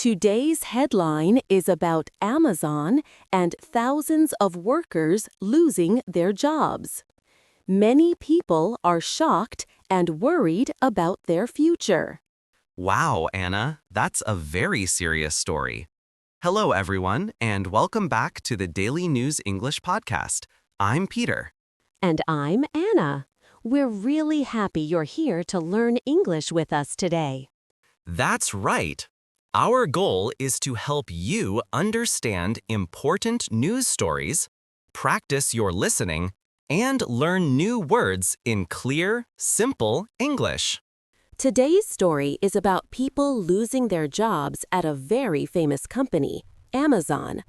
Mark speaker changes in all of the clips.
Speaker 1: Today's headline is about Amazon and thousands of workers losing their jobs. Many people are shocked and worried about their future.
Speaker 2: Wow, Anna, that's a very serious story. Hello, everyone, and welcome back to the Daily News English podcast. I'm Peter.
Speaker 1: And I'm Anna. We're really happy you're here to learn English with us today.
Speaker 2: That's right. Our goal is to help you understand important news stories, practice your listening, and learn new words in clear, simple English.
Speaker 1: Today's story is about people losing their jobs at a very famous company, Amazon.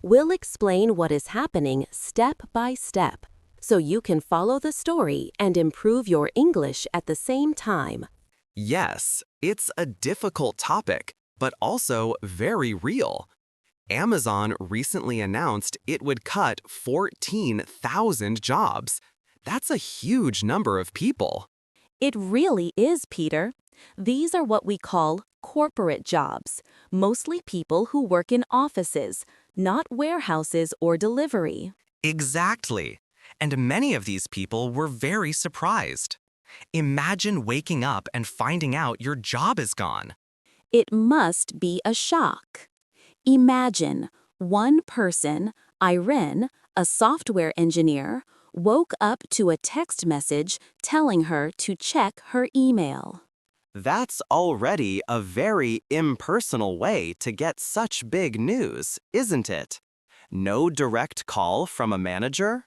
Speaker 1: We'll explain what is happening step by step, so you can follow the story and improve your English at the same time.
Speaker 2: Yes, it's a difficult topic, but also very real. Amazon recently announced it would cut 14,000 jobs. That's a huge number of people.
Speaker 1: It really is, Peter. These are what we call corporate jobs, mostly people who work in offices, not warehouses or delivery.
Speaker 2: Exactly. And many of these people were very surprised. Imagine waking up and finding out your job is gone.
Speaker 1: It must be a shock. Imagine one person, Irene, a software engineer, woke up to a text message telling her to check her email.
Speaker 2: That's already a very impersonal way to get such big news, isn't it? No direct call from a manager?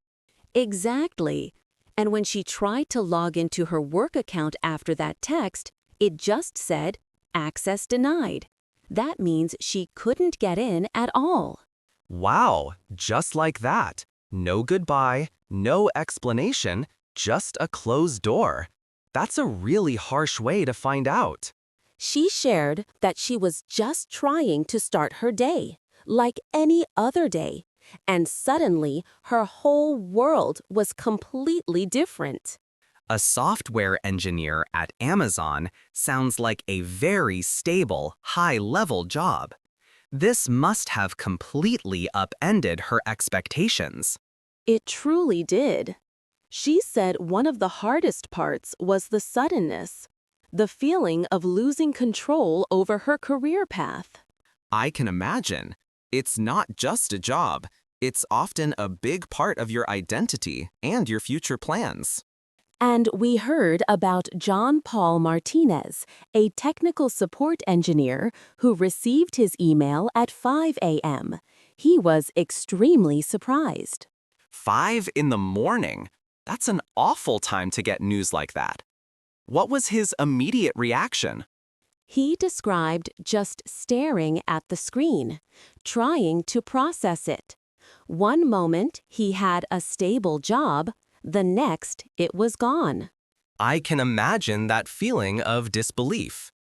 Speaker 1: Exactly. And when she tried to log into her work account after that text, it just said, "Access denied." That means she couldn't get in at all.
Speaker 2: Wow, just like that. No goodbye, no explanation, just a closed door. That's a really harsh way to find out.
Speaker 1: She shared that she was just trying to start her day, like any other day, and suddenly her whole world was completely different.
Speaker 2: A software engineer at Amazon sounds like a very stable, high-level job. This must have completely upended her expectations.
Speaker 1: It truly did. She said one of the hardest parts was the suddenness, the feeling of losing control over her career path.
Speaker 2: I can imagine. It's not just a job. It's often a big part of your identity and your future plans.
Speaker 1: And we heard about John Paul Martinez, a technical support engineer who received his email at 5 a.m. He was extremely surprised.
Speaker 2: 5 in the morning? That's an awful time to get news like that. What was his immediate reaction?
Speaker 1: He described just staring at the screen, trying to process it. One moment he had a stable job, the next it was gone.
Speaker 2: I can imagine that feeling of disbelief,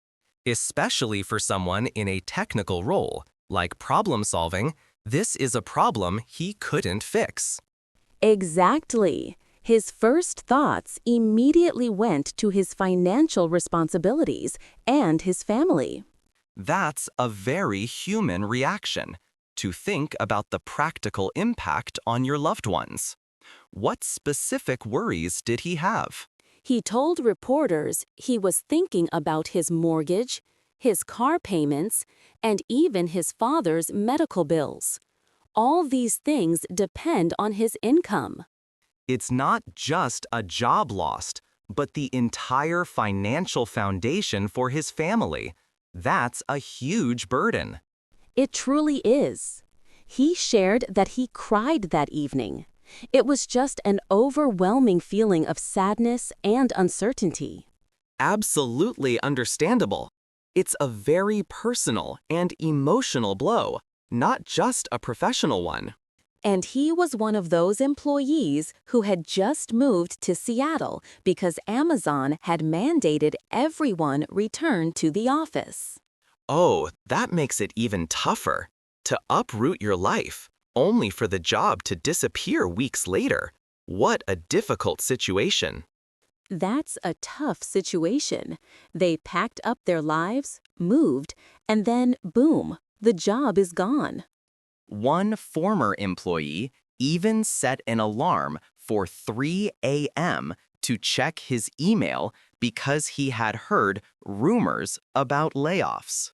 Speaker 2: especially for someone in a technical role, like problem solving. This is a problem he couldn't fix.
Speaker 1: Exactly. His first thoughts immediately went to his financial responsibilities and his family.
Speaker 2: That's a very human reaction, to think about the practical impact on your loved ones. What specific worries did he have?
Speaker 1: He told reporters he was thinking about his mortgage, his car payments, and even his father's medical bills. All these things depend on his income.
Speaker 2: It's not just a job lost, but the entire financial foundation for his family. That's a huge burden.
Speaker 1: It truly is. He shared that he cried that evening. It was just an overwhelming feeling of sadness and uncertainty.
Speaker 2: Absolutely understandable. It's a very personal and emotional blow, not just a professional one.
Speaker 1: And he was one of those employees who had just moved to Seattle because Amazon had mandated everyone return to the office.
Speaker 2: Oh, that makes it even tougher. To uproot your life, only for the job to disappear weeks later. What a difficult situation.
Speaker 1: That's a tough situation. They packed up their lives, moved, and then boom, the job is gone.
Speaker 2: One former employee even set an alarm for 3 a.m. to check his email because he had heard rumors about layoffs.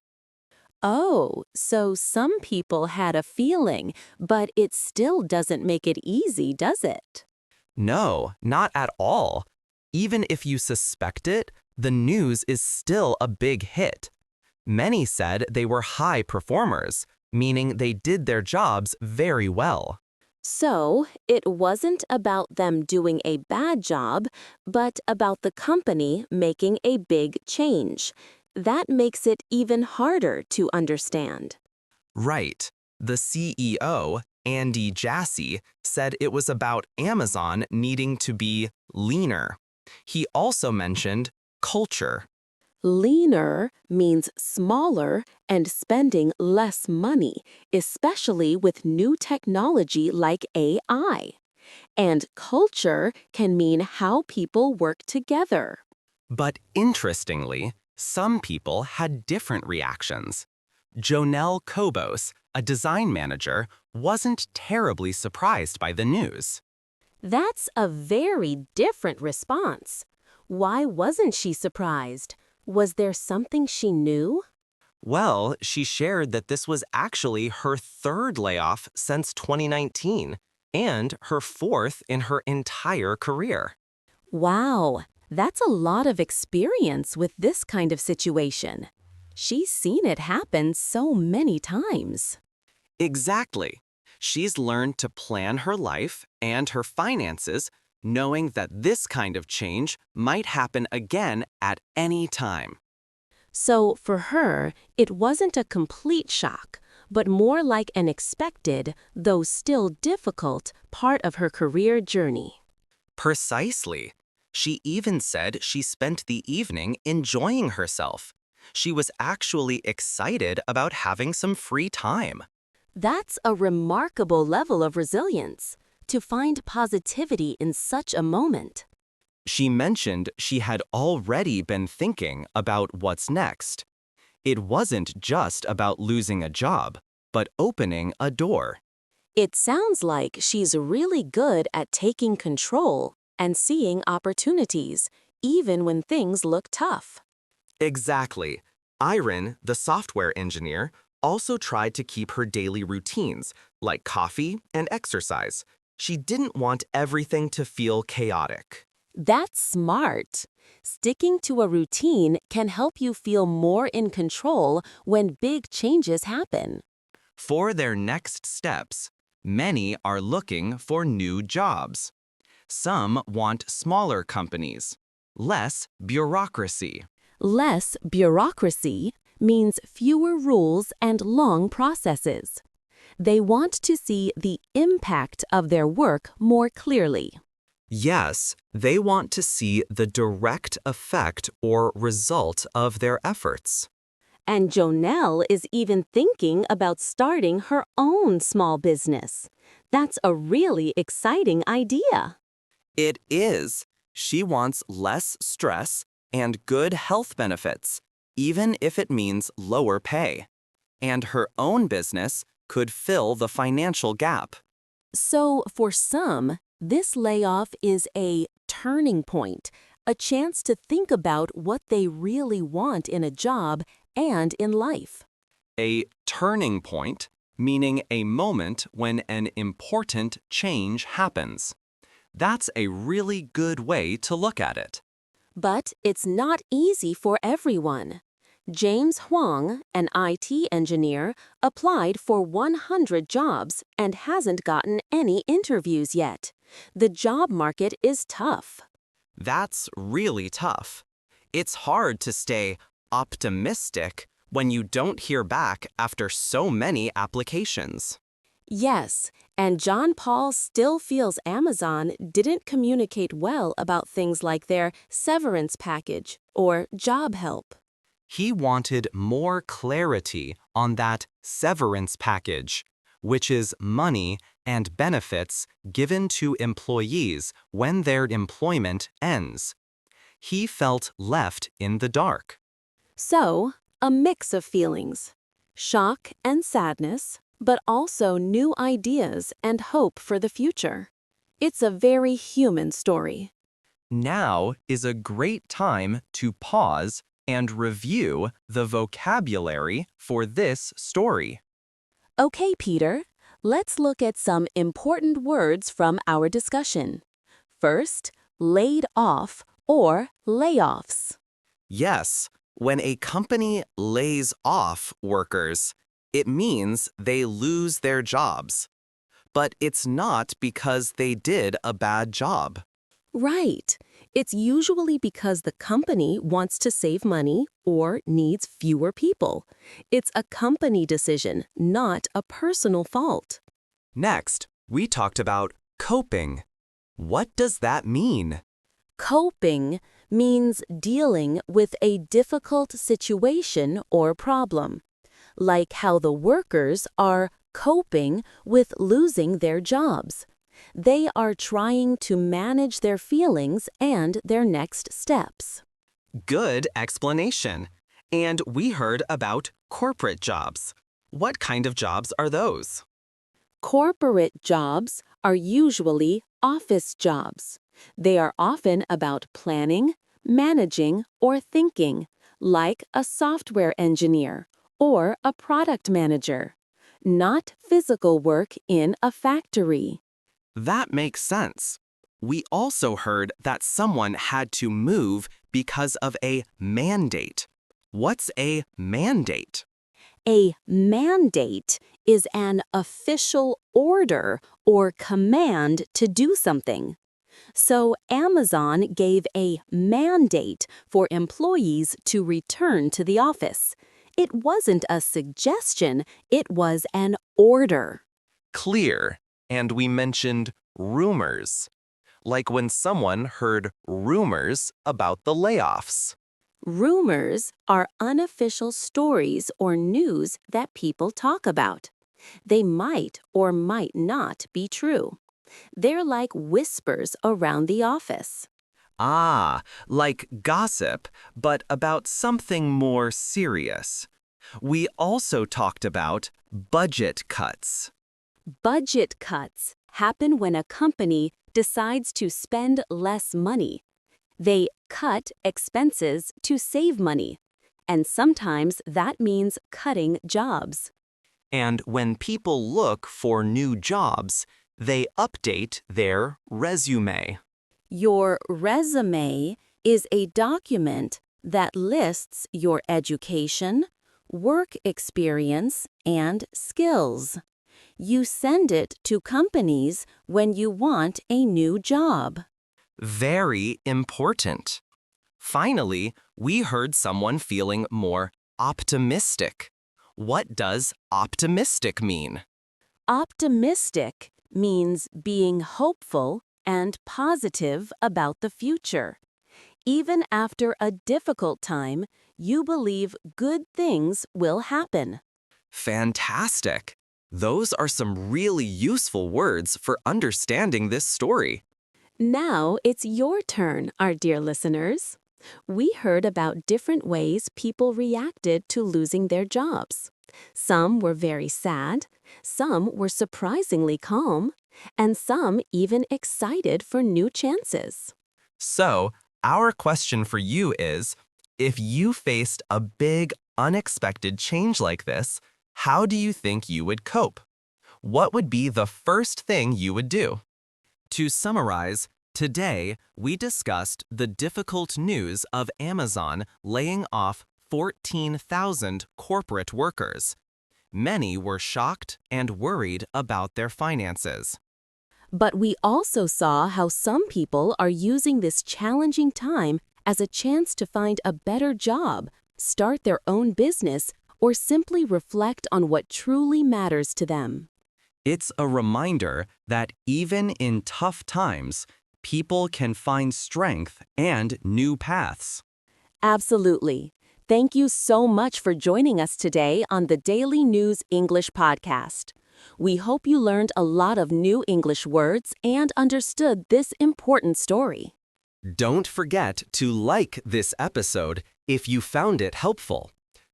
Speaker 1: Oh, so some people had a feeling, but it still doesn't make it easy, does it?
Speaker 2: No, not at all. Even if you suspect it, the news is still a big hit. Many said they were high performers, meaning they did their jobs very well.
Speaker 1: So, it wasn't about them doing a bad job, but about the company making a big change. That makes it even harder to understand.
Speaker 2: Right. The CEO, Andy Jassy, said it was about Amazon needing to be leaner. He also mentioned culture.
Speaker 1: Leaner means smaller and spending less money, especially with new technology like AI. And culture can mean how people work together.
Speaker 2: But interestingly, some people had different reactions. Jonelle Kobos, a design manager, wasn't terribly surprised by the news.
Speaker 1: That's a very different response. Why wasn't she surprised? Was there something she knew?
Speaker 2: Well, she shared that this was actually her third layoff since 2019 and her fourth in her entire career.
Speaker 1: Wow, that's a lot of experience with this kind of situation. She's seen it happen so many times.
Speaker 2: Exactly. She's learned to plan her life and her finances, knowing that this kind of change might happen again at any time.
Speaker 1: So for her, it wasn't a complete shock, but more like an expected, though still difficult, part of her career journey.
Speaker 2: Precisely. She even said she spent the evening enjoying herself. She was actually excited about having some free time.
Speaker 1: That's a remarkable level of resilience, to find positivity in such a moment.
Speaker 2: She mentioned she had already been thinking about what's next. It wasn't just about losing a job, but opening a door.
Speaker 1: It sounds like she's really good at taking control and seeing opportunities, even when things look tough.
Speaker 2: Exactly. Irene, the software engineer, also tried to keep her daily routines, like coffee and exercise. She didn't want everything to feel chaotic.
Speaker 1: That's smart. Sticking to a routine can help you feel more in control when big changes happen.
Speaker 2: For their next steps, many are looking for new jobs. Some want smaller companies, less bureaucracy.
Speaker 1: Less bureaucracy means fewer rules and long processes. They want to see the impact of their work more clearly.
Speaker 2: Yes, they want to see the direct effect or result of their efforts.
Speaker 1: And Jonelle is even thinking about starting her own small business. That's a really exciting idea.
Speaker 2: It is. She wants less stress and good health benefits, even if it means lower pay. And her own business could fill the financial gap.
Speaker 1: So for some, this layoff is a turning point, a chance to think about what they really want in a job and in life.
Speaker 2: A turning point, meaning a moment when an important change happens. That's a really good way to look at it.
Speaker 1: But it's not easy for everyone. James Huang, an IT engineer, applied for 100 jobs and hasn't gotten any interviews yet. The job market is tough.
Speaker 2: That's really tough. It's hard to stay optimistic when you don't hear back after so many applications.
Speaker 1: Yes, and John Paul still feels Amazon didn't communicate well about things like their severance package or job help.
Speaker 2: He wanted more clarity on that severance package, which is money and benefits given to employees when their employment ends. He felt left in the dark.
Speaker 1: So, a mix of feelings. Shock and sadness, but also new ideas and hope for the future. It's a very human story.
Speaker 2: Now is a great time to pause and review the vocabulary for this story.
Speaker 1: Okay, Peter, let's look at some important words from our discussion. First, laid off or layoffs.
Speaker 2: Yes, when a company lays off workers, it means they lose their jobs. But it's not because they did a bad job.
Speaker 1: Right. It's usually because the company wants to save money or needs fewer people. It's a company decision, not a personal fault.
Speaker 2: Next, we talked about coping. What does that mean?
Speaker 1: Coping means dealing with a difficult situation or problem, like how the workers are coping with losing their jobs. They are trying to manage their feelings and their next steps.
Speaker 2: Good explanation. And we heard about corporate jobs. What kind of jobs are those?
Speaker 1: Corporate jobs are usually office jobs. They are often about planning, managing, or thinking, like a software engineer or a product manager, not physical work in a factory.
Speaker 2: That makes sense. We also heard that someone had to move because of a mandate. What's a mandate?
Speaker 1: A mandate is an official order or command to do something. So Amazon gave a mandate for employees to return to the office. It wasn't a suggestion, it was an order.
Speaker 2: Clear. And we mentioned rumors. Like when someone heard rumors about the layoffs.
Speaker 1: Rumors are unofficial stories or news that people talk about. They might or might not be true. They're like whispers around the office.
Speaker 2: Ah, like gossip, but about something more serious. We also talked about budget cuts.
Speaker 1: Budget cuts happen when a company decides to spend less money. They cut expenses to save money, and sometimes that means cutting jobs.
Speaker 2: And when people look for new jobs, they update their resume.
Speaker 1: Your resume is a document that lists your education, work experience, and skills. You send it to companies when you want a new job.
Speaker 2: Very important. Finally, we heard someone feeling more optimistic. What does optimistic mean?
Speaker 1: Optimistic means being hopeful and positive about the future. Even after a difficult time, you believe good things will happen.
Speaker 2: Fantastic! Those are some really useful words for understanding this story.
Speaker 1: Now it's your turn, our dear listeners. We heard about different ways people reacted to losing their jobs. Some were very sad, some were surprisingly calm, and some even excited for new chances.
Speaker 2: So, our question for you is, if you faced a big, unexpected change like this, how do you think you would cope? What would be the first thing you would do? To summarize, today we discussed the difficult news of Amazon laying off 14,000 corporate workers. Many were shocked and worried about their finances.
Speaker 1: But we also saw how some people are using this challenging time as a chance to find a better job, start their own business, or simply reflect on what truly matters to them.
Speaker 2: It's a reminder that even in tough times, people can find strength and new paths.
Speaker 1: Absolutely. Thank you so much for joining us today on the Daily News English podcast. We hope you learned a lot of new English words and understood this important story.
Speaker 2: Don't forget to like this episode if you found it helpful.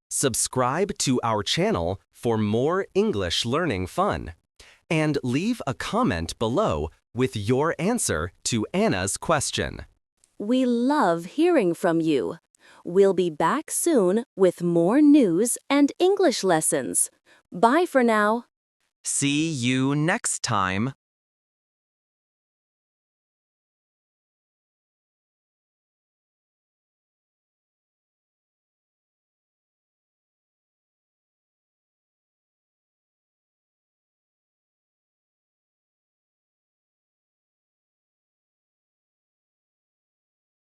Speaker 2: Subscribe to our channel for more English learning fun. And leave a comment below with your answer to Anna's question.
Speaker 1: We love hearing from you. We'll be back soon with more news and English lessons. Bye for now.
Speaker 2: See you next time.